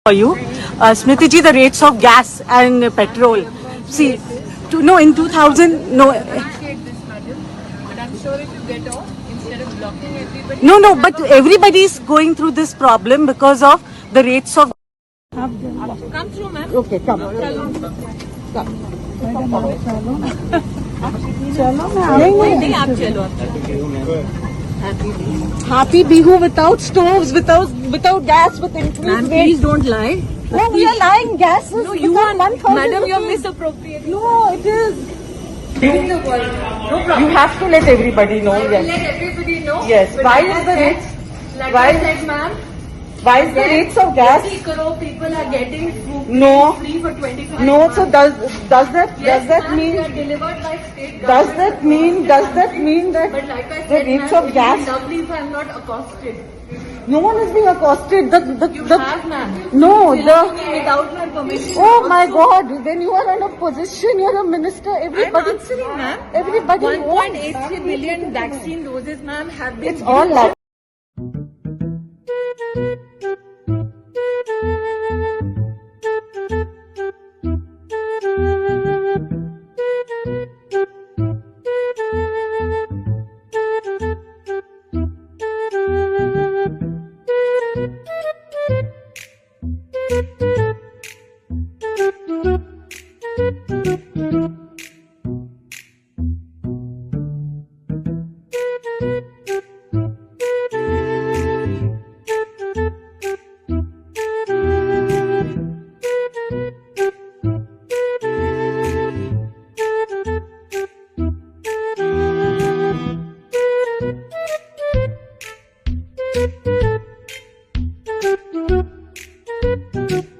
For you, Smriti ji, the rates of gas and petrol. See, in 2000, no. But I'm sure if you get off, instead of blocking everybody. No, but everybody is going through this problem because of the rates of. Come through, ma'am. Okay, come. नहीं आप चलो Happy Bihu without stoves, without gas, with increased Ma'am, rates. please don't lie. No, we are lying. Gas is No, you are, 1,000 madam, you are rupees. misappropriating. No, it is. The world. No problem. You have to let everybody know. I will Yes. let everybody know. Yes. But Why like is I the said- rates? Like why- I said, ma'am, Why is the rates of gas? 80 crore people are getting food No. free for 25 No. months. So does that Ma'am, mean? they are delivered by state Does government. that mean that But like I the said, rates ma'am, of it gas? is lovely if I am not accosted. No one is being accosted. You The have, ma'am. no Filming me the. without my permission. Oh my also. God! Then you are in a position. You're a minister. I'm Everybody. answering, ma'am. Everybody. 1.83 billion vaccine doses, ma'am, have been It's all given. like. Thank you.